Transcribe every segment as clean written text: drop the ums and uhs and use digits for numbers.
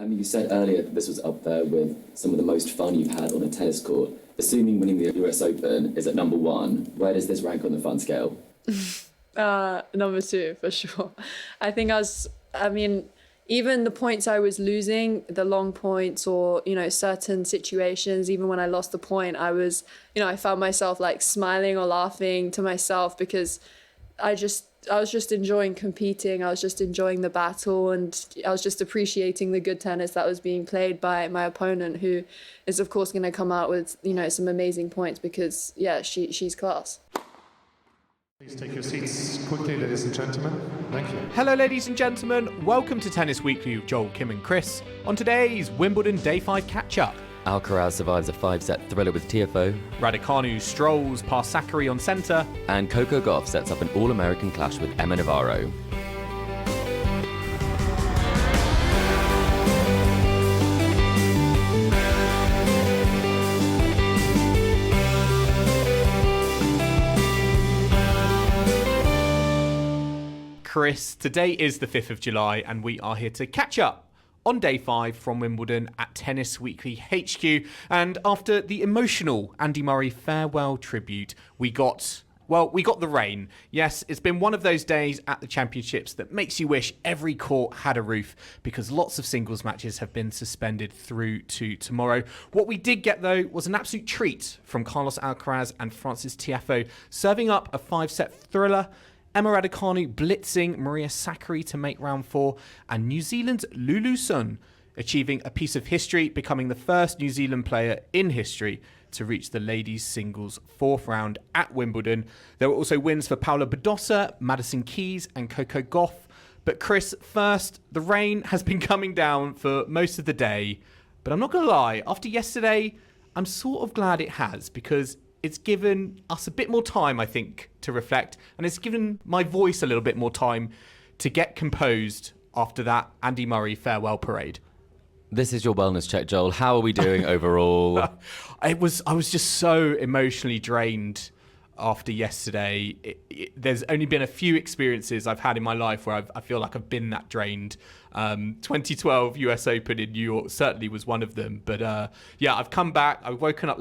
I mean, you said earlier that this was up there with some of the most fun you've had on a tennis court. Assuming winning the US Open is at number 1, where does this rank on the fun scale? Number 2, for sure. I think even the points I was losing, the long points or, certain situations, even when I lost the point, I was, I found myself like smiling or laughing to myself because I was just enjoying competing. I was just enjoying the battle, and I was just appreciating the good tennis that was being played by my opponent, who is of course going to come out with, some amazing points because, she's class. Please take your seats quickly, ladies and gentlemen. Thank you. Hello, ladies and gentlemen. Welcome to Tennis Weekly with Joel, Kim and Chris. On today's Wimbledon Day 5 catch-up. Alcaraz survives a 5-set thriller with Tiafoe. Raducanu strolls past Sakkari on centre. And Coco Gauff sets up an all-American clash with Emma Navarro. Chris, today is the 5th of July and we are here to catch up on Day 5 from Wimbledon at Tennis Weekly HQ. And after the emotional Andy Murray farewell tribute, we got the rain. Yes, it's been one of those days at the championships that makes you wish every court had a roof, because lots of singles matches have been suspended through to tomorrow. What we did get, though, was an absolute treat from Carlos Alcaraz and Frances Tiafoe, serving up a 5-set thriller. Emma Raducanu blitzing Maria Sakkari to make round 4, and New Zealand's Lulu Sun achieving a piece of history, becoming the first New Zealand player in history to reach the ladies' singles 4th round at Wimbledon. There were also wins for Paula Badosa, Madison Keys and Coco Gauff. But Chris, first, the rain has been coming down for most of the day. But I'm not going to lie, after yesterday, I'm sort of glad it has, because it's given us a bit more time, I think, to reflect. And it's given my voice a little bit more time to get composed after that Andy Murray farewell parade. This is your wellness check, Joel. How are we doing overall? I was just so emotionally drained after yesterday. There's only been a few experiences I've had in my life where I feel like I've been that drained. 2012 US Open in New York certainly was one of them. But I've come back. I've woken up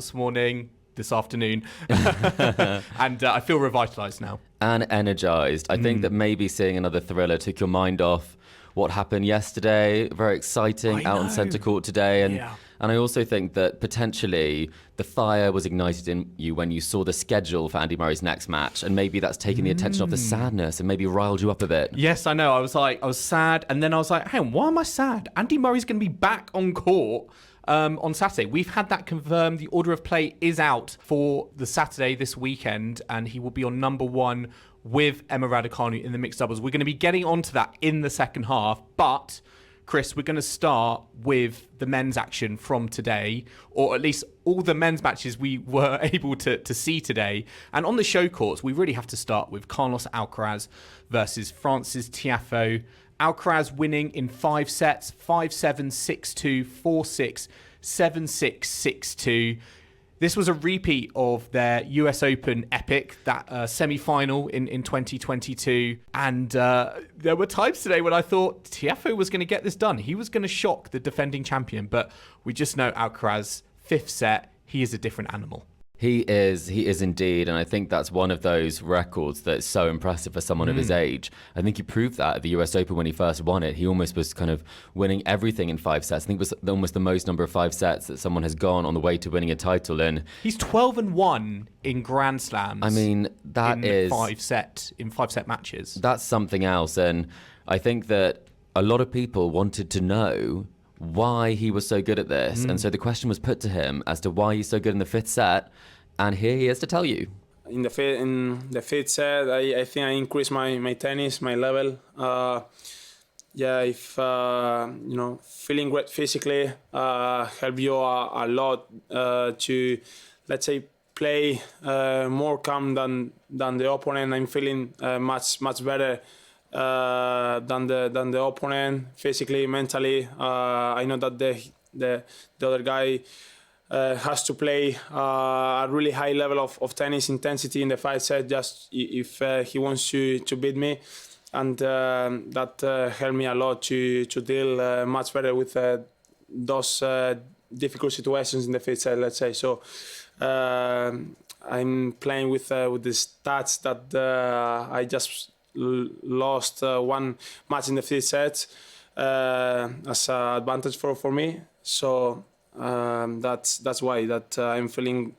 this afternoon, and I feel revitalised now. And energised. I think that maybe seeing another thriller took your mind off what happened yesterday. Very exciting out on centre court today. And I also think that potentially the fire was ignited in you when you saw the schedule for Andy Murray's next match, and maybe that's taken the attention off the sadness and maybe riled you up a bit. Yes, I know. I was sad, and then I was like, hang on, why am I sad? Andy Murray's going to be back on court on Saturday. We've had that confirmed. The order of play is out for the Saturday this weekend, and he will be on number 1 with Emma Raducanu in the mixed doubles. We're going to be getting onto that in the second half, but Chris, we're going to start with the men's action from today, or at least all the men's matches we were able to see today. And on the show courts, we really have to start with Carlos Alcaraz versus Frances Tiafoe. Alcaraz winning in 5 sets, 5-7, 6-2, 4-6, 7-6, 6-2. This was a repeat of their US Open epic, that semi-final in 2022. And there were times today when I thought Tiafoe was going to get this done. He was going to shock the defending champion. But we just know Alcaraz, 5th set, he is a different animal. He is indeed, and I think that's one of those records that's so impressive for someone of his age. I think he proved that at the US Open when he first won it. He almost was kind of winning everything in 5 sets. I think it was almost the most number of 5 sets that someone has gone on the way to winning a title. And he's 12-1 in Grand Slams. I mean, that is 5-set matches. That's something else, and I think that a lot of people wanted to know why he was so good at this. And so the question was put to him as to why he's so good in the 5th set, and here he is to tell you. In the 5th set, I think I increased my tennis, my level. Feeling great physically help you a lot to, let's say, play more calm than the opponent. I'm feeling much better than the opponent, physically, mentally. I know that the other guy has to play a really high level of tennis intensity in the 5 set just if he wants to beat me. that helped me a lot to deal much better with those difficult situations in the fifth set, let's say. So I'm playing with the stats that I just lost one match in the fifth set as an advantage for me. So that's why that I'm feeling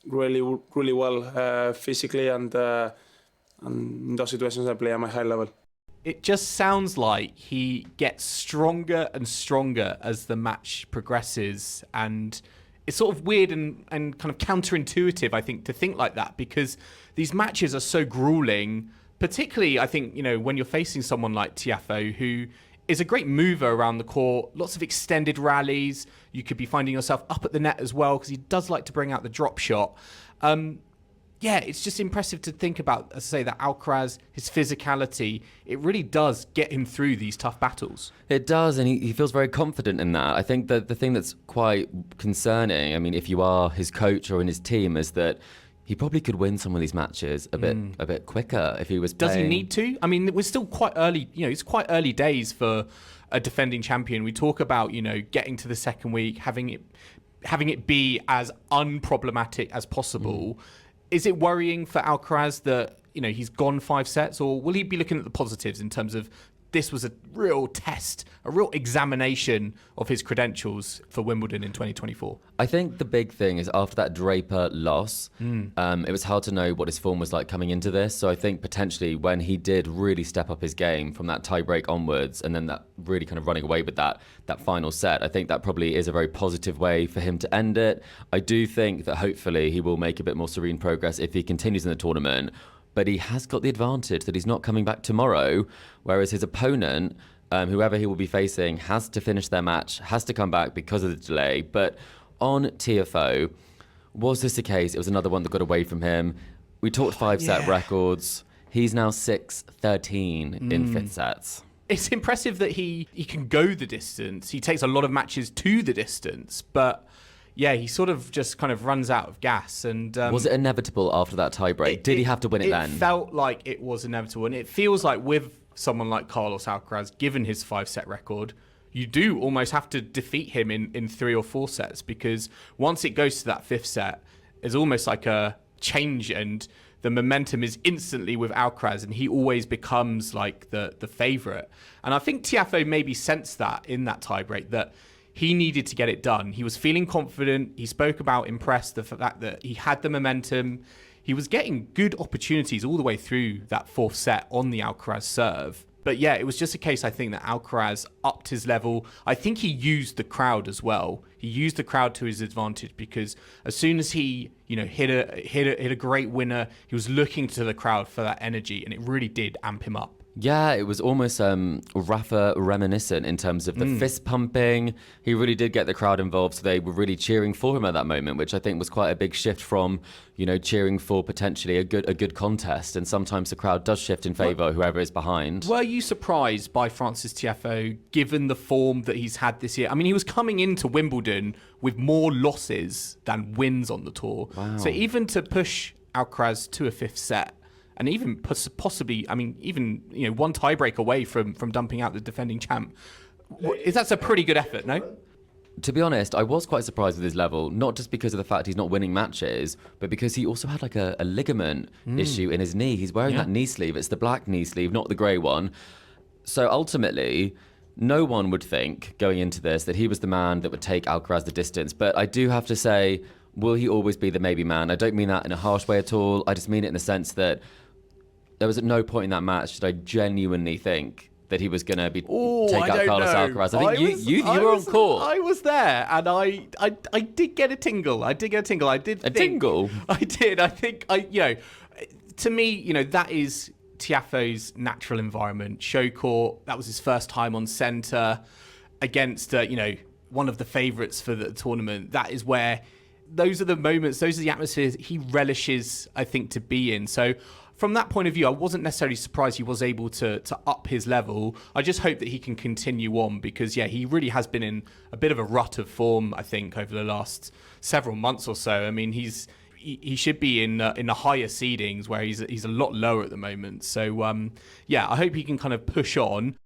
really well physically, and in those situations I play at my high level. It just sounds like he gets stronger and stronger as the match progresses, and it's sort of weird and kind of counterintuitive, I think, to think like that, because these matches are so grueling, particularly, I think, when you're facing someone like Tiafoe, who is a great mover around the court, lots of extended rallies. You could be finding yourself up at the net as well, because he does like to bring out the drop shot. Yeah, it's just impressive to think about, as I say, that Alcaraz, his physicality, it really does get him through these tough battles. It does, and he feels very confident in that. I think that the thing that's quite concerning, I mean, if you are his coach or in his team, is that he probably could win some of these matches a bit quicker if he was playing. Does he need to? I mean, we're still quite early, it's quite early days for a defending champion. We talk about, getting to the second week, having it be as unproblematic as possible. Is it worrying for Alcaraz that, he's gone 5 sets, or will he be looking at the positives in terms of this was a real test, a real examination of his credentials for Wimbledon in 2024? I think the big thing is after that Draper loss, it was hard to know what his form was like coming into this. So I think potentially when he did really step up his game from that tiebreak onwards, and then that really kind of running away with that final set, I think that probably is a very positive way for him to end it. I do think that hopefully he will make a bit more serene progress if he continues in the tournament. But he has got the advantage that he's not coming back tomorrow, whereas his opponent, whoever he will be facing, has to finish their match, has to come back because of the delay. But on Tiafoe, was this the case? It was another one that got away from him. We talked 5-set records. He's now 6-13 in 5th sets. It's impressive that he can go the distance. He takes a lot of matches to the distance, but yeah, he sort of just kind of runs out of gas. And was it inevitable after that tiebreak? Did he have to win it then? It felt like it was inevitable. And it feels like with someone like Carlos Alcaraz, given his 5-set record, you do almost have to defeat him in 3 or 4 sets, because once it goes to that 5th set, it's almost like a change, and the momentum is instantly with Alcaraz, and he always becomes like the favourite. And I think Tiafoe maybe sensed that in that tiebreak, that he needed to get it done. He was feeling confident. He spoke about impressed, the fact that he had the momentum. He was getting good opportunities all the way through that 4th set on the Alcaraz serve. But yeah, it was just a case, I think, that Alcaraz upped his level. I think he used the crowd as well. He used the crowd to his advantage, because as soon as he, hit a great winner, he was looking to the crowd for that energy, and it really did amp him up. Yeah, it was almost Rafa reminiscent in terms of the fist pumping. He really did get the crowd involved, so they were really cheering for him at that moment, which I think was quite a big shift from, cheering for potentially a good contest. And sometimes the crowd does shift in favour of whoever is behind. Were you surprised by Frances Tiafoe, given the form that he's had this year? I mean, he was coming into Wimbledon with more losses than wins on the tour. Wow. So even to push Alcaraz to a 5th set, and even possibly, one tiebreak away from dumping out the defending champ, that's a pretty good effort, no? To be honest, I was quite surprised with his level, not just because of the fact he's not winning matches, but because he also had like a ligament issue in his knee. He's wearing that knee sleeve. It's the black knee sleeve, not the grey one. So ultimately, no one would think going into this that he was the man that would take Alcaraz the distance. But I do have to say, will he always be the maybe man? I don't mean that in a harsh way at all. I just mean it in the sense that there was at no point in that match that I genuinely think that he was going to be take out Carlos Alcaraz. I think you were on court. I was there, and I did get a tingle. I did tingle. I did. I think to me, that is Tiafoe's natural environment. Show court. That was his first time on centre against one of the favourites for the tournament. That is where those are the moments, those are the atmospheres he relishes, I think, to be in. So from that point of view, I wasn't necessarily surprised he was able to up his level. I just hope that he can continue on, because, he really has been in a bit of a rut of form, I think, over the last several months or so. I mean, he's he should be in the higher seedings where he's a lot lower at the moment. So I hope he can kind of push on.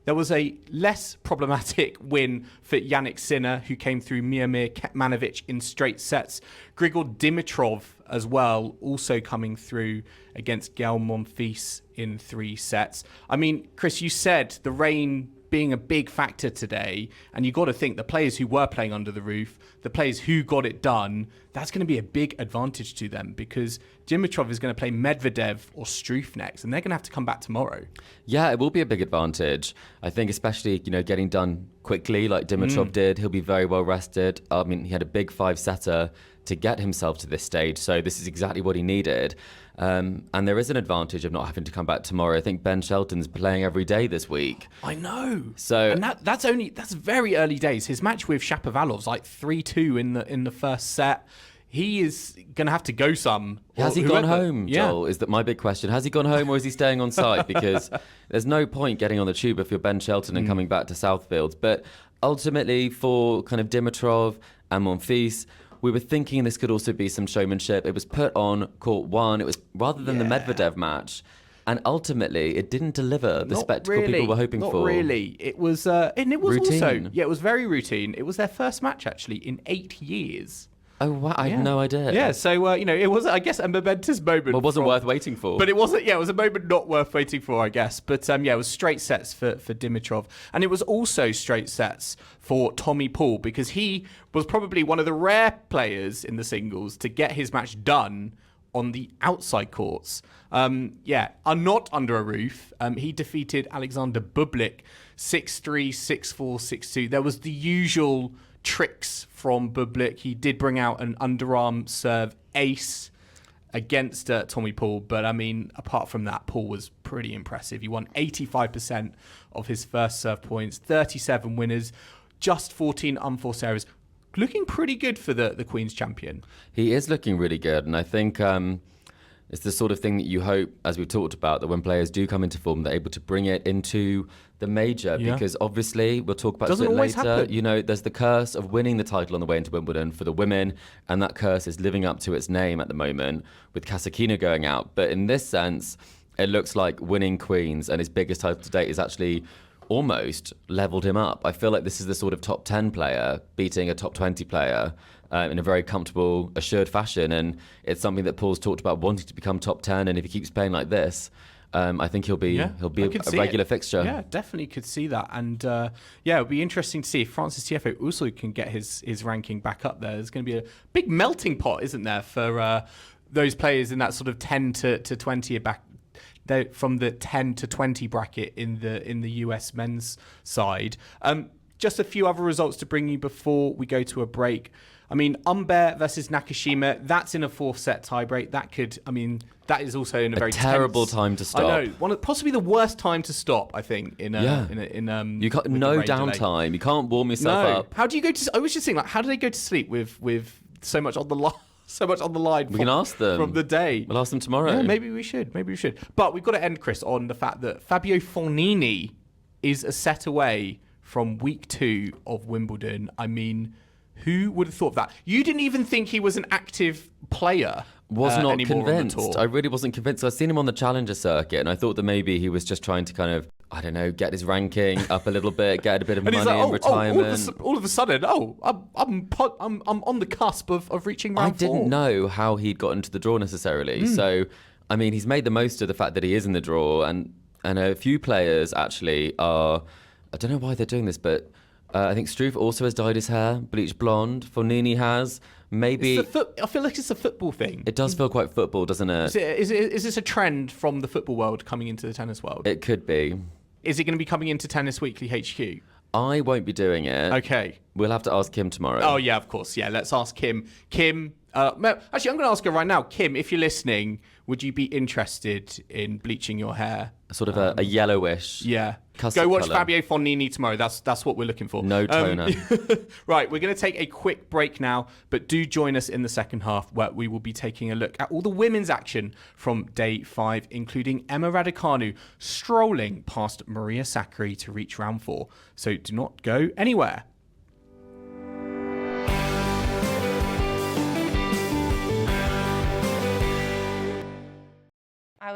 There was a less problematic win for Yannick Sinner, who came through Miomir Kecmanovic in straight sets. Grigor Dimitrov as well, also coming through against Gael Monfils in 3 sets. I mean, Chris, you said the rain being a big factor today, and you got to think the players who were playing under the roof, the players who got it done, that's going to be a big advantage to them, because Dimitrov is going to play Medvedev or Struff next, and they're going to have to come back tomorrow. Yeah, it will be a big advantage. I think especially, getting done quickly like Dimitrov did, he'll be very well rested. I mean, he had a big 5-setter to get himself to this stage, so this is exactly what he needed. And there is an advantage of not having to come back tomorrow. I think Ben Shelton's playing every day this week. I know. So, and that's very early days. His match with Shapovalov's like 3-2 in the first set. He is going to have to go some. Has he gone home, Joel? Is that my big question? Has he gone home, or is he staying on site? Because there's no point getting on the tube if you're Ben Shelton and coming back to Southfields. But ultimately, for kind of Dimitrov and Monfils, we were thinking this could also be some showmanship. It was put on court 1. It was rather than the Medvedev match. And ultimately, it didn't deliver the spectacle people were hoping for. Not really. It was, and it was routine. Also, it was very routine. It was their first match, actually, in 8 years. Oh, wow. I had no idea. Yeah, so, it was, I guess, a momentous moment. Well, it wasn't worth waiting for. But it wasn't, it was a moment not worth waiting for, I guess. But, it was straight sets for Dimitrov. And it was also straight sets for Tommy Paul, because he was probably one of the rare players in the singles to get his match done on the outside courts. Are not under a roof. He defeated Alexander Bublik 6-3, 6-4, 6-2. There was the usual tricks from Bublik. He did bring out an underarm serve ace against Tommy Paul, but I mean, apart from that, Paul was pretty impressive. He won 85% of his first serve points, 37 winners, just 14 unforced errors. Looking pretty good for the Queen's champion. He is looking really good, and I think it's the sort of thing that you hope, as we've talked about, that when players do come into form, they're able to bring it into the major, because obviously, we'll talk about it later, happen. There's the curse of winning the title on the way into Wimbledon for the women, and that curse is living up to its name at the moment, with Kasatkina going out. But in this sense, it looks like winning Queens and his biggest title to date is actually almost leveled him up. I feel like this is the sort of top 10 player beating a top 20 player in a very comfortable, assured fashion. And it's something that Paul's talked about, wanting to become top 10. And if he keeps playing like this, I think he'll be a regular fixture. Yeah, definitely could see that. And it'll be interesting to see if Frances Tiafoe also can get his ranking back up there. There's going to be a big melting pot, isn't there, for those players in that sort of 10 to 20 back. From the 10 to 20 bracket in the US men's side. Just a few other results to bring you before we go to a break. I mean, Humbert versus Nakashima, that's in a 4th set tiebreak. That is also in a very terrible time to stop. I know, possibly the worst time to stop. I think you can't downtime. You can't warm yourself up. How do you go to? I was just thinking, how do they go to sleep with so much on the line? So much on the line. We can ask them from the day. We'll ask them tomorrow. Yeah, maybe we should. But we've got to end, Chris, on the fact that Fabio Fognini is a set away from week 2 of Wimbledon. I mean, who would have thought of that? You didn't even think he was an active player. Was not convinced. I really wasn't convinced. I've seen him on the Challenger circuit, and I thought that maybe he was just trying to kind of, I don't know, get his ranking up a little bit, get a bit of money in retirement. All of a sudden, I'm on the cusp of reaching round 4. I didn't know how he'd got into the draw necessarily. So, I mean, he's made the most of the fact that he is in the draw, and a few players actually are. I don't know why they're doing this, but I think Struff also has dyed his hair bleach blonde. Fognini has. Maybe I feel like it's a football thing. It does feel quite football, doesn't it? Is this a trend from the football world coming into the tennis world? It could be. Is it going to be coming into Tennis Weekly HQ? I won't be doing it. Okay. We'll have to ask Kim tomorrow. Oh, yeah, of course. Yeah, let's ask Kim. Kim, actually, I'm going to ask her right now. Kim, if you're listening, would you be interested in bleaching your hair? Sort of a yellowish. Yeah. Go watch colour. Fabio Fognini tomorrow. That's what we're looking for. No toner. Right, we're going to take a quick break now, but do join us in the second half where we will be taking a look at all the women's action from day 5, including Emma Raducanu strolling past Maria Sakkari to reach round 4. So do not go anywhere.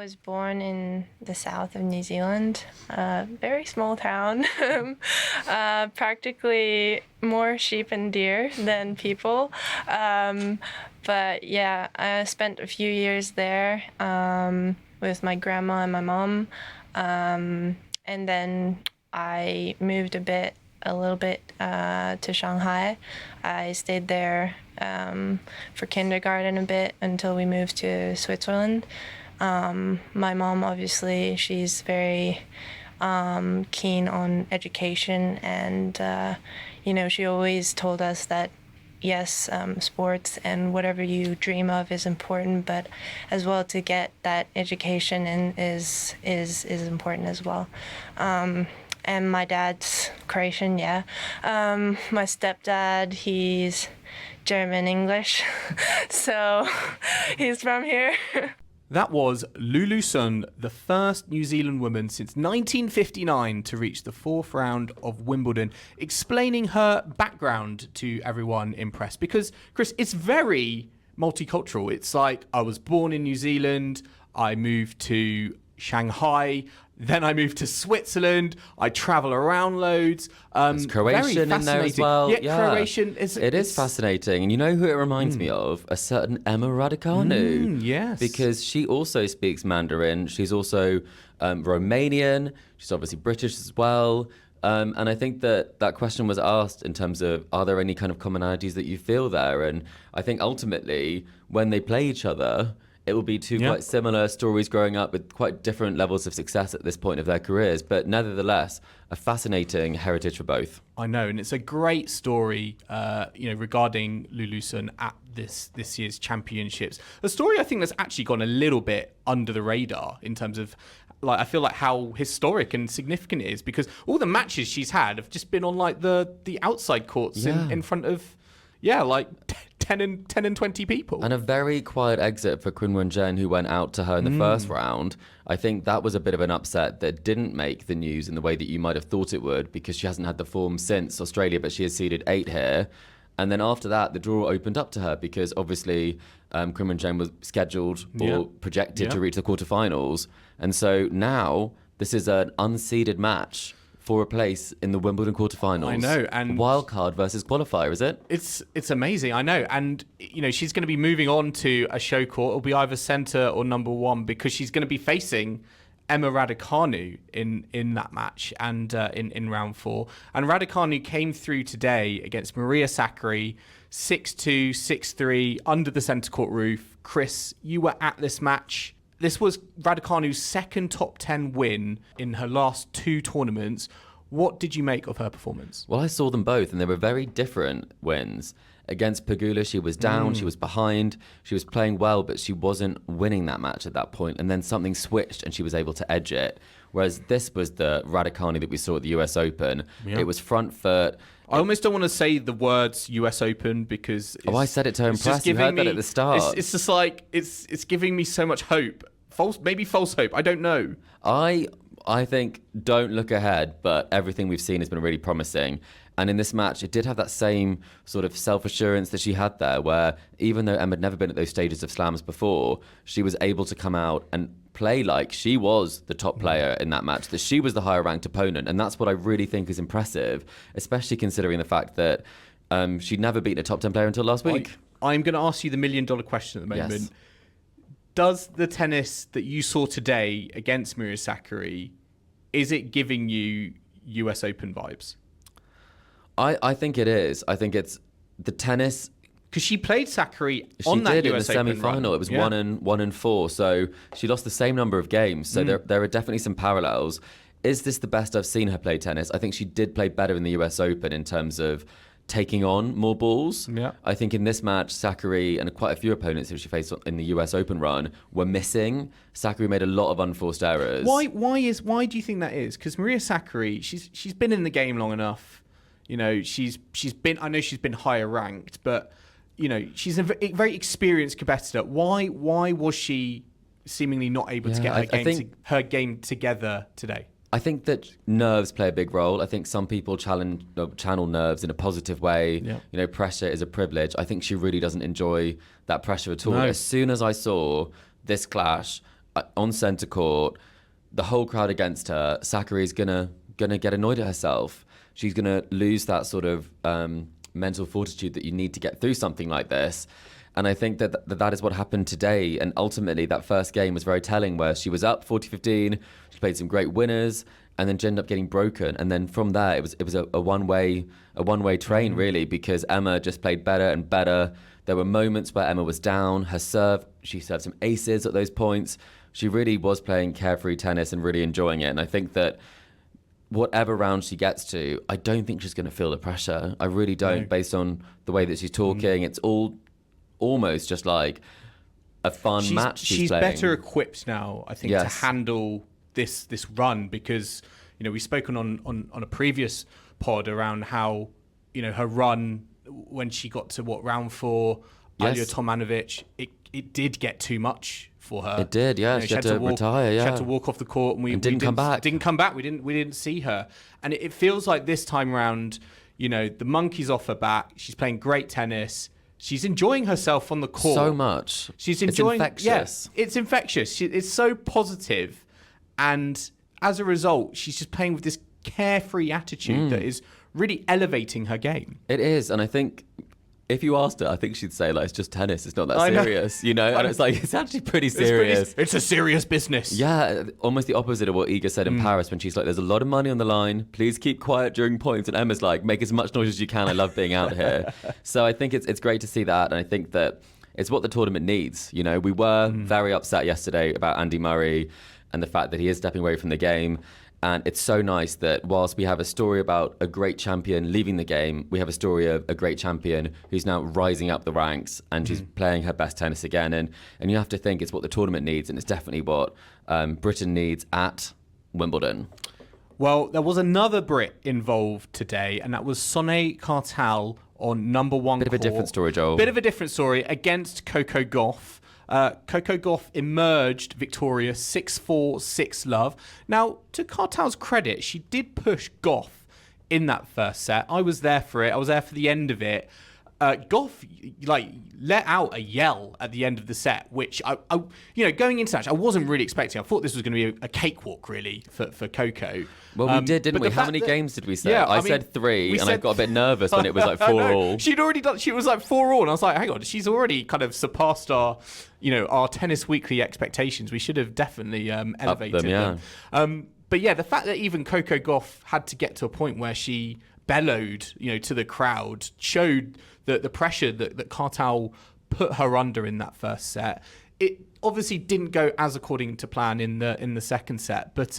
was born in the south of New Zealand, a very small town, practically more sheep and deer than people. But yeah, I spent a few years there with my grandma and my mom. And then I moved a little bit to Shanghai. I stayed there for kindergarten a bit until we moved to Switzerland. My mom, obviously, she's very keen on education, and she always told us that yes, sports and whatever you dream of is important, but as well to get that education in is important as well. And my dad's Croatian, yeah. My stepdad, he's German English, so he's from here. That was Lulu Sun, the first New Zealand woman since 1959 to reach the fourth round of Wimbledon, explaining her background to everyone in press. Because, Chris, it's very multicultural. It's like, I was born in New Zealand, I moved to Shanghai, then I moved to Switzerland. I travel around loads. There's Croatian in there as well. Yeah, Croatian is. It is fascinating. And you know who it reminds me of? A certain Emma Raducanu. Yes. Because she also speaks Mandarin. She's also Romanian. She's obviously British as well. And I think that question was asked in terms of, are there any kind of commonalities that you feel there? And I think ultimately, when they play each other, it will be two quite similar stories growing up with quite different levels of success at this point of their careers, but nevertheless, a fascinating heritage for both. I know, and it's a great story, regarding Lulu Sun at this year's championships. A story I think that's actually gone a little bit under the radar in terms of, like, I feel like how historic and significant it is, because all the matches she's had have just been on like the outside courts in front of, like 10 and 20 people. And a very quiet exit for Qin Wen-jen, who went out to her in the first round. I think that was a bit of an upset that didn't make the news in the way that you might have thought it would, because she hasn't had the form since Australia, but she has seeded 8 here. And then after that, the draw opened up to her because obviously Qin Wen-jen was scheduled or projected to reach the quarterfinals. And so now this is an unseeded match for a place in the Wimbledon quarterfinals. I know, and wild card versus qualifier, is it? It's amazing, I know, and she's going to be moving on to a show court. It'll be either centre or number 1, because she's going to be facing Emma Raducanu in that match and in round 4. And Raducanu came through today against Maria Sakkari, 6-2, 6-3 under the centre court roof. Chris, you were at this match. This was Raducanu's second top 10 win in her last 2 tournaments. What did you make of her performance? Well, I saw them both, and they were very different wins. Against Pegula, she was down, she was behind, she was playing well, but she wasn't winning that match at that point. And then something switched, and she was able to edge it. Whereas this was the Raducanu that we saw at the US Open. Yeah. It was front foot. I almost don't want to say the words US Open because... I said it to impress. You heard that at the start. It's just like, it's giving me so much hope. Maybe false hope. I don't know. I think don't look ahead, but everything we've seen has been really promising. And in this match, it did have that same sort of self-assurance that she had there, where even though Emma had never been at those stages of slams before, she was able to come out and play like she was the top player in that match, that she was the higher ranked opponent. And that's what I really think is impressive, especially considering the fact that she'd never beaten a top 10 player until last week. I'm going to ask you the $1 million question at the moment. Yes. Does the tennis that you saw today against Maria Sakkari, is it giving you US Open vibes? I think it is. I think it's the tennis, because she played Sakkari on that US Open. She did in the semi-final. It was 1-4. So she lost the same number of games. So there are definitely some parallels. Is this the best I've seen her play tennis? I think she did play better in the US Open in terms of taking on more balls. Yeah. I think in this match, Sakkari and quite a few opponents who she faced in the US Open run were missing. Sakkari made a lot of unforced errors. Why do you think that is? Because Maria Sakkari, she's been in the game long enough. She's been higher ranked, but she's a very experienced competitor. Why was she seemingly not able to get her game together today? I think that nerves play a big role. I think some people channel nerves in a positive way. Yeah. Pressure is a privilege. I think she really doesn't enjoy that pressure at all. No. As soon as I saw this clash, on centre court, the whole crowd against her, Sakkari's gonna get annoyed at herself. She's gonna lose that sort of mental fortitude that you need to get through something like this. And I think that is what happened today. And ultimately, that first game was very telling, where she was up 40-15. She played some great winners, and then she ended up getting broken. And then from there, it was a one-way train, really, because Emma just played better and better. There were moments where Emma was down. Her serve, she served some aces at those points. She really was playing carefree tennis and really enjoying it. And I think that whatever round she gets to, I don't think she's going to feel the pressure. I really don't, based on the way that she's talking. It's all almost just like a fun match she's playing. Better equipped now, I think, to handle this run, because we've spoken on a previous pod around how her run when she got to round 4, Ilya Tomanovic, it did get too much for her. It did, yeah. She had to retire. She had to walk off the court, and we didn't come back. Didn't come back. We didn't see her, and it feels like this time round, the monkey's off her back. She's playing great tennis. She's enjoying herself on the court so much. She's enjoying. It's infectious. Yes, it's infectious. It's so positive, and as a result, she's just playing with this carefree attitude that is really elevating her game. It is, and I think if you asked her, I think she'd say, like, it's just tennis. It's not that serious, And it's like, it's actually pretty serious. It's a serious business. Yeah, almost the opposite of what Iga said in Paris when she's like, there's a lot of money on the line. Please keep quiet during points. And Emma's like, make as much noise as you can. I love being out here. So I think it's great to see that. And I think that it's what the tournament needs. We were very upset yesterday about Andy Murray and the fact that he is stepping away from the game. And it's so nice that whilst we have a story about a great champion leaving the game, we have a story of a great champion who's now rising up the ranks and she's playing her best tennis again. And you have to think it's what the tournament needs, and it's definitely what Britain needs at Wimbledon. Well, there was another Brit involved today, and that was Sonay Kartal on number 1 Bit of a different story, Joel. Bit of a different story against Coco Gauff. Coco Gauff emerged victorious 6-4, 6-love. Now, to Kartal's credit, she did push Gauff in that first set. I was there for it. I was there for the end of it. Gauff let out a yell at the end of the set, which I going into that, I wasn't really expecting. I thought this was going to be a cakewalk, really, for Coco. Well, we did, didn't we? How many games did we say? Yeah, I said 3, and I got a bit nervous when it was like 4-all. She'd already done. She was like 4-all, and I was like, hang on, she's already kind of surpassed our Tennis Weekly expectations. We should have definitely elevated them. But yeah, the fact that even Coco Gauff had to get to a point where she bellowed, to the crowd, showed the pressure that Kartal put her under in that first set. It obviously didn't go as according to plan in the second set, but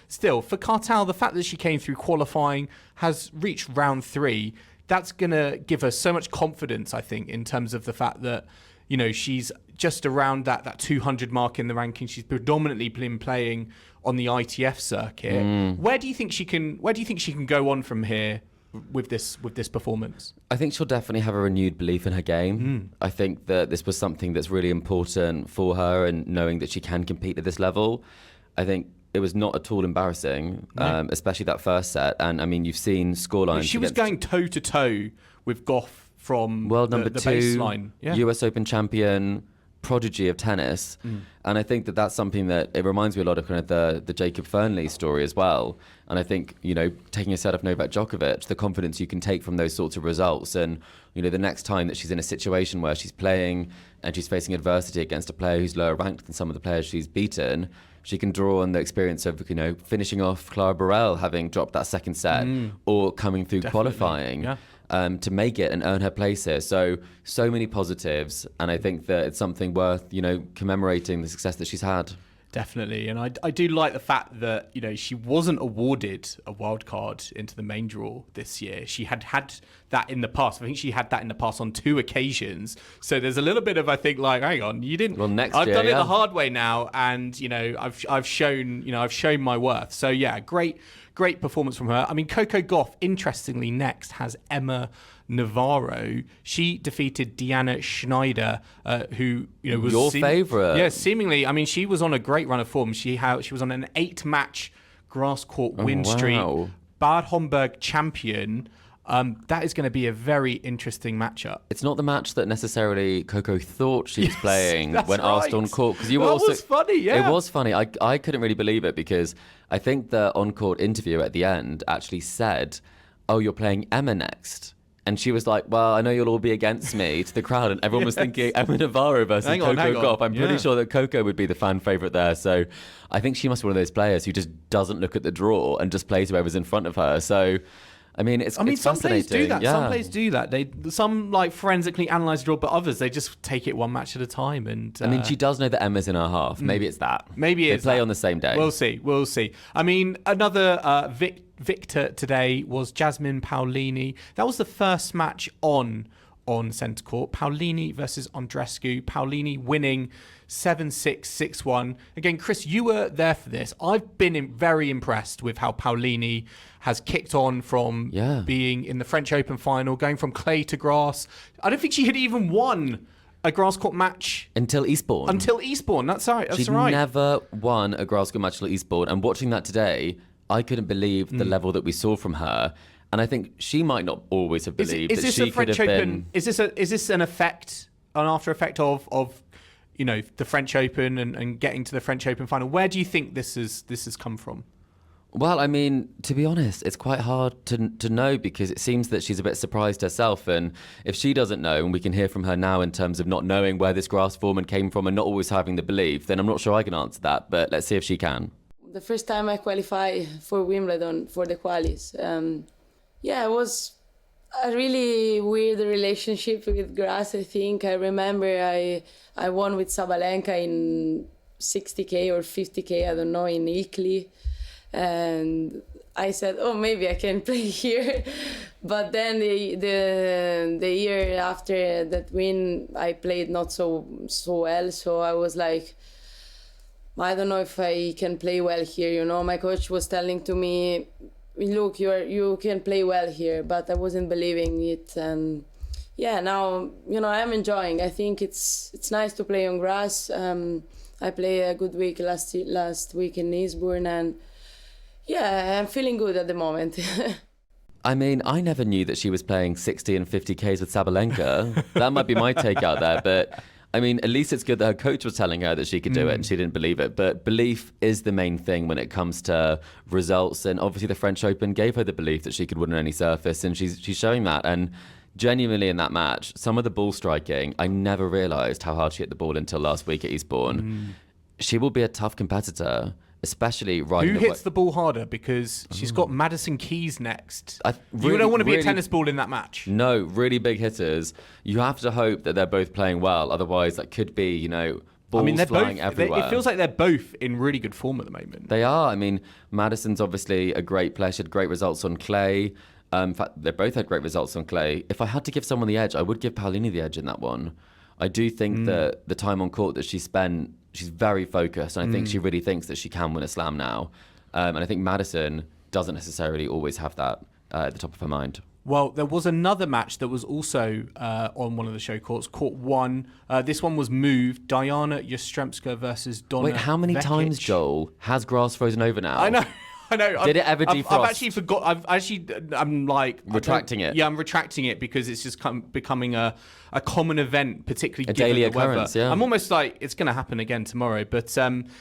still, for Kartal, the fact that she came through qualifying, has reached round 3, that's gonna give her so much confidence, I think, in terms of the fact that she's just around that 200 mark in the ranking. She's predominantly been playing on the ITF circuit. Where do you think she can go on from here with this performance? I think she'll definitely have a renewed belief in her game. I think that this was something that's really important for her, and knowing that she can compete at this level. I think it was not at all embarrassing, especially that first set. And I mean, you've seen scorelines. She was going toe to toe with Gauff from world number the 2, baseline. Yeah. US Open champion, prodigy of tennis. And I think that that's something that it reminds me a lot of kind of the Jacob Fernley story as well. And I think, taking a set off Novak Djokovic, the confidence you can take from those sorts of results. And, the next time that she's in a situation where she's playing and she's facing adversity against a player who's lower ranked than some of the players she's beaten, she can draw on the experience of, finishing off Clara Burrell having dropped that second set or coming through qualifying. Yeah. To make it and earn her place here. So many positives, and I think that it's something worth, commemorating the success that she's had. Definitely, and I do like the fact that, she wasn't awarded a wild card into the main draw this year. She had that in the past. I think she had that in the past on 2 occasions. So there's a little bit of, I think, like, hang on, you didn't. Well, next I've year, done it the hard way now, and I've shown my worth. So yeah, great performance from her. I mean, Coco Gauff, interestingly, next has Emma Navarro. She defeated Deanna Schneider, who was your favourite. Yeah, seemingly. I mean, she was on a great run of form. She was on an 8-match grass court win streak. Bad Homburg champion. That is going to be a very interesting matchup. It's not the match that necessarily Coco thought she was playing that's when asked right. on court. Because you were That also, was funny, yeah. It was funny. I couldn't really believe it because I think the on-court interview at the end actually said, "Oh, you're playing Emma next." And she was like, "Well, I know you'll all be against me," to the crowd. And everyone was thinking Emma Navarro versus Hang on. Coco Gauff. I'm pretty sure that Coco would be the fan favourite there. So I think she must be one of those players who just doesn't look at the draw and just plays whoever's in front of her. So, I mean, it's some fascinating. players do that. Yeah. Some players do that. Some like forensically analyse the draw, but others, they just take it one match at a time. And I mean, she does know that Emma's in her half. Maybe it's that. Maybe it's they play that. on the same day. We'll see. I mean, another victor today was Jasmine Paolini. That was the first match on centre court. Paolini versus Andreescu. Paolini winning 7-6, 6-1. Again, Chris, you were there for this. I've been very impressed with how Paolini has kicked on from being in the French Open final, going from clay to grass. I don't think she had even won a grass court match until Eastbourne. That's right. She'd never won a grass court match until Eastbourne. And watching that today, I couldn't believe the level that we saw from her. And I think she might not always have believed that she could have been. Is this an after effect of the French Open and getting to the French Open final? Where do you think this has come from? Well, I mean, to be honest, it's quite hard to know because it seems that she's a bit surprised herself. And if she doesn't know, and we can hear from her now in terms of not knowing where this grass format came from and not always having the belief, then I'm not sure I can answer that. But let's see if she can. The first time I qualified for Wimbledon for the qualis, it was a really weird relationship with grass. I think I remember I won with Sabalenka in 60k or 50k, I don't know, in Italy, and I said, oh, maybe I can play here. But then the year after that win, I played not so well, so I was like, I don't know if I can play well here. My coach was telling to me, look, you can play well here, but I wasn't believing it. And now I'm enjoying. I think it's nice to play on grass. I played a good week last week in Eastbourne, and I'm feeling good at the moment. I mean, I never knew that she was playing 60 and 50Ks with Sabalenka. That might be my take out there, but I mean, at least it's good that her coach was telling her that she could do it and she didn't believe it. But belief is the main thing when it comes to results. And obviously the French Open gave her the belief that she could win on any surface. And she's showing that. And genuinely in that match, some of the ball striking, I never realised how hard she hit the ball until last week at Eastbourne. She will be a tough competitor, especially riding. Who hits the ball harder? Because she's got Madison Keys next. You don't want to be a tennis ball in that match. No, really big hitters. You have to hope that they're both playing well. Otherwise, that could be, balls flying everywhere. It feels like they're both in really good form at the moment. They are. I mean, Madison's obviously a great player. She had great results on clay. In fact, they both had great results on clay. If I had to give someone the edge, I would give Paolini the edge in that one. I do think that the time on court that she spent, she's very focused, and I think she really thinks that she can win a slam now. And I think Madison doesn't necessarily always have that at the top of her mind. Well, there was another match that was also on one of the show courts, court 1. This one was moved. Diana Yastremska versus Donna Wait, how many Vekic. times, Joel, has grass frozen over now? I know. Did it ever defrost? I've actually forgot. I'm like retracting it. Yeah, I'm retracting it because it's just becoming a common event, particularly a given daily the weather. occurrence. Yeah. I'm almost like it's going to happen again tomorrow. But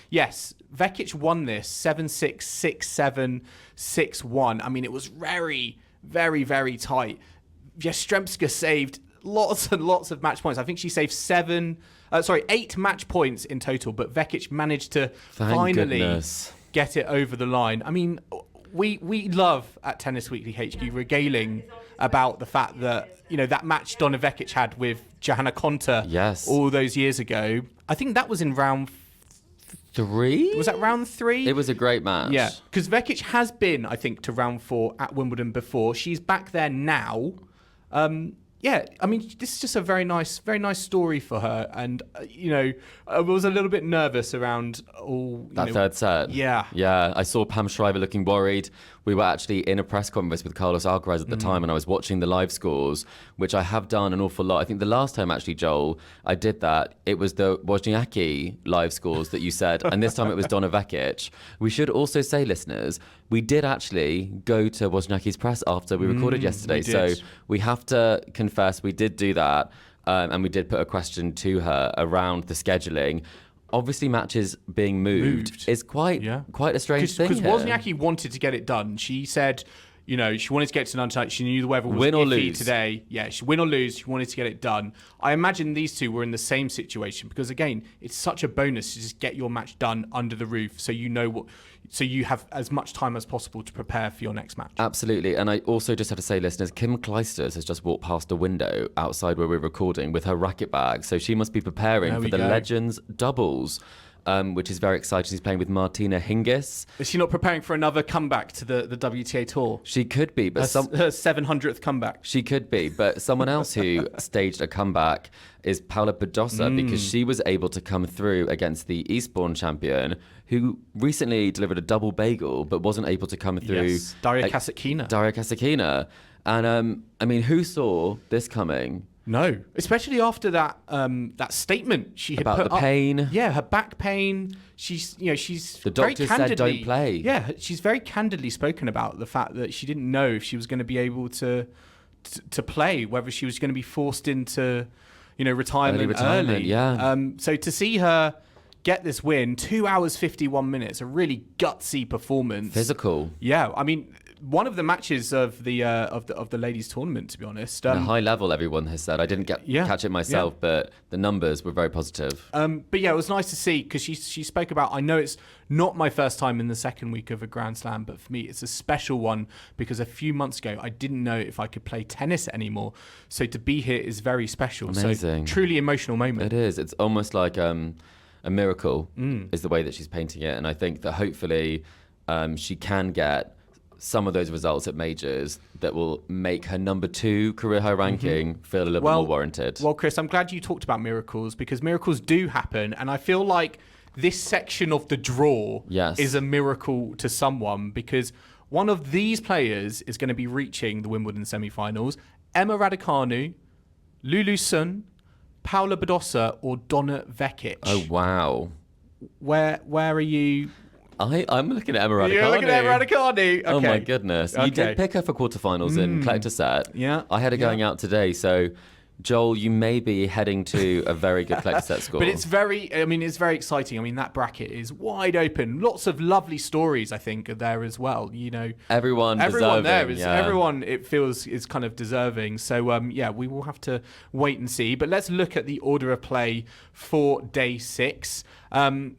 yes, Vekic won this 7-6, 6-7, 6-1. I mean, it was very, very, very tight. Yastremska saved lots and lots of match points. I think she saved 8 match points in total. But Vekic managed to finally get it over the line. I mean, we love at Tennis Weekly HQ regaling about the fact that, that match Donna Vekic had with Johanna Konta all those years ago. I think that was in round 3? Was that round 3? It was a great match. Yeah, because Vekic has been, I think, to round 4 at Wimbledon before. She's back there now. yeah, I mean, this is just a very nice story for her. And, I was a little bit nervous around that third set. Yeah. Yeah, I saw Pam Shriver looking worried. We were actually in a press conference with Carlos Alcaraz at the time, and I was watching the live scores, which I have done an awful lot. I think the last time, actually, Joel, I did that, it was the Wozniacki live scores that you said, and this time it was Donna Vekic. We should also say, listeners, we did actually go to Wozniacki's press after we recorded yesterday. So we have to confess we did do that, and we did put a question to her around the scheduling. Obviously, matches being moved is quite a strange thing. Because Wozniacki wanted to get it done. She said, she wanted to get to another night. She knew the weather was win or iffy lose today. Yeah, she win or lose. She wanted to get it done. I imagine these two were in the same situation because, again, it's such a bonus to just get your match done under the roof, so you have as much time as possible to prepare for your next match. Absolutely. And I also just have to say, listeners, Kim Clijsters has just walked past a window outside where we're recording with her racket bag. So she must be preparing for the Legends doubles, which is very exciting. She's playing with Martina Hingis. Is she not preparing for another comeback to the WTA Tour? She could be, but her 700th comeback. She could be, but someone else who staged a comeback is Paula Badosa, because she was able to come through against the Eastbourne champion, who recently delivered a double bagel, but wasn't able to come through. Yes, Daria Kasatkina. And I mean, who saw this coming? No, especially after that statement she had about put the up. pain. Yeah, her back pain. She's the doctor said don't play. Yeah, she's very candidly spoken about the fact that she didn't know if she was going to be able to play, whether she was going to be forced into retirement early. Yeah. So to see her get this win, 2 hours 51 minutes, a really gutsy performance. Physical. Yeah, I mean, one of the matches of the ladies' tournament, to be honest. The high level, everyone has said. I didn't catch it myself, but the numbers were very positive. But yeah, it was nice to see because she spoke about. I know it's not my first time in the second week of a Grand Slam, but for me, it's a special one because a few months ago I didn't know if I could play tennis anymore. So to be here is very special. Amazing. So truly emotional moment. It is. It's almost like a miracle is the way that she's painting it, and I think that hopefully she can get some of those results at majors that will make her number 2 career high ranking feel a little bit more warranted. Well, Chris, I'm glad you talked about miracles because miracles do happen, and I feel like this section of the draw is a miracle to someone because one of these players is going to be reaching the Wimbledon semi-finals. Emma Raducanu, Lulu Sun, Paula Badosa, or Donna Vekic. Oh wow! Where are you? I'm looking at Emma Raducanu. You're looking at Emma Raducanu. Okay. Oh my goodness! Okay. You did pick her for quarterfinals in collector set. Yeah. I had her going out today, so Joel, you may be heading to a very good collector set score. But it's very exciting. I mean, that bracket is wide open. Lots of lovely stories, I think, are there as well. Everyone there is. Everyone, it feels, is kind of deserving. So, we will have to wait and see. But let's look at the order of play for day 6.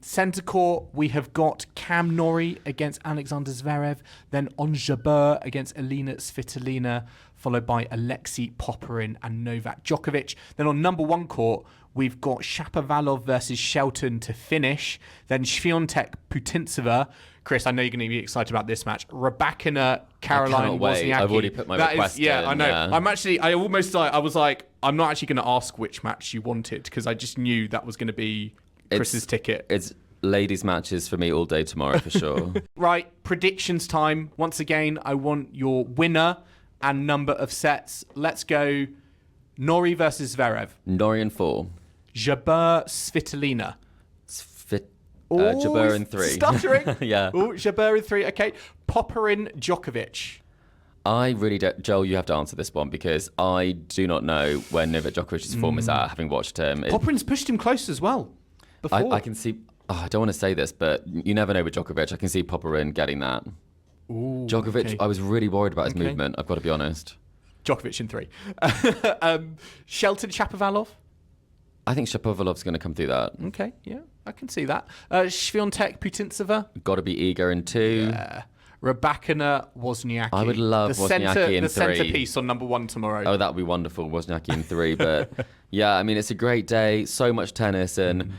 Centre court, we have got Cam Norrie against Alexander Zverev, then on Jabeur against Elina Svitolina, followed by Alexei Popyrin and Novak Djokovic. Then on number 1 court, we've got Shapovalov versus Shelton to finish. Then Swiatek Putintseva. Chris, I know you're going to be excited about this match. Rybakina, Caroline Wozniacki. I've already put my request in. Yeah, I know. Yeah. I was like, I'm not actually going to ask which match you wanted because I just knew that was going to be Chris's ticket. It's ladies' matches for me all day tomorrow for sure. Right, predictions time. Once again, I want your winner and number of sets. Let's go Norrie versus Zverev. Norrie in 4. Jabeur Svitolina. Jabeur in 3. Stuttering. Yeah. Jabeur in 3. Okay. Popyrin Djokovic. I really don't. Joel, you have to answer this one because I do not know where Novak Djokovic's form is at, having watched him. Popyrin's pushed him close as well. Before. I can see. I don't want to say this, but you never know with Djokovic. I can see Popyrin getting that. Ooh, Djokovic, okay. I was really worried about his movement, I've got to be honest. Djokovic in 3. Shelton Shapovalov? I think Shapovalov's going to come through that. Okay, yeah, I can see that. Swiatek Putintseva? Got to be eager in 2. Yeah. Rybakina Wozniacki. I would love Wozniacki in 3. The centrepiece on number 1 tomorrow. Oh, that would be wonderful, Wozniacki in 3. But yeah, I mean, it's a great day, so much tennis, and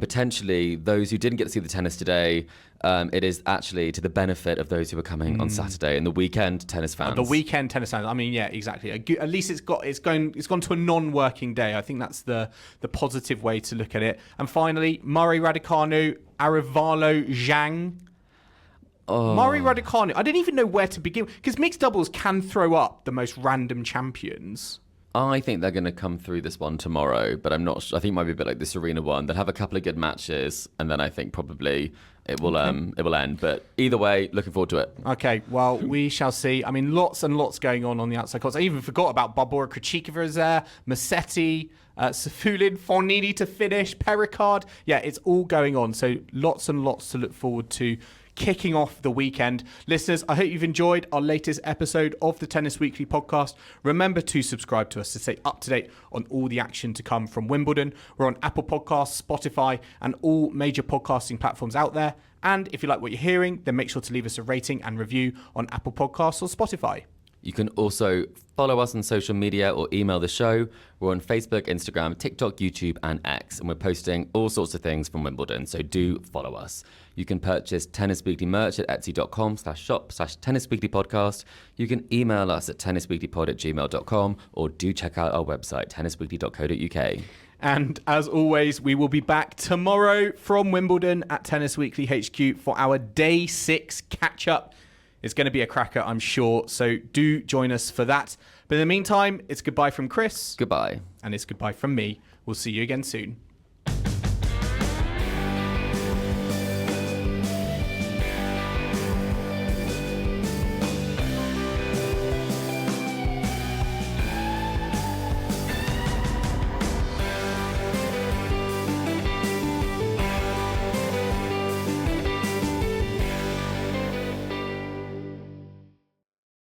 potentially those who didn't get to see the tennis today, it is actually to the benefit of those who are coming on Saturday and the weekend tennis fans. The weekend tennis fans. I mean, yeah, exactly. At least it's gone to a non-working day. I think that's the positive way to look at it. And finally, Maria Raducanu, Arevalo Zhang. Maria Raducanu. I didn't even know where to begin because mixed doubles can throw up the most random champions. I think they're going to come through this one tomorrow, but I'm not sure. I think it might be a bit like the Serena one. They'll have a couple of good matches, and then I think probably it will end. But either way, looking forward to it. Okay, well, we shall see. I mean, lots and lots going on the outside courts. I even forgot about Barbora Krejcikova is there, Musetti, Safulin, Fognini to finish, Pericard. Yeah, it's all going on. So lots and lots to look forward to. Kicking off the weekend. Listeners, I hope you've enjoyed our latest episode of the Tennis Weekly podcast. Remember to subscribe to us to stay up to date on all the action to come from Wimbledon. We're on Apple Podcasts, Spotify, and all major podcasting platforms out there. And if you like what you're hearing, then make sure to leave us a rating and review on Apple Podcasts or Spotify. You can also follow us on social media or email the show. We're on Facebook, Instagram, TikTok, YouTube, and X. And we're posting all sorts of things from Wimbledon, so do follow us. You can purchase Tennis Weekly merch at etsy.com/shop/tennisweeklypodcast. You can email us at tennisweeklypod@gmail.com or do check out our website, tennisweekly.co.uk. And as always, we will be back tomorrow from Wimbledon at Tennis Weekly HQ for our Day 6 catch-up. It's going to be a cracker, I'm sure, so do join us for that. But in the meantime, it's goodbye from Chris. Goodbye. And it's goodbye from me. We'll see you again soon.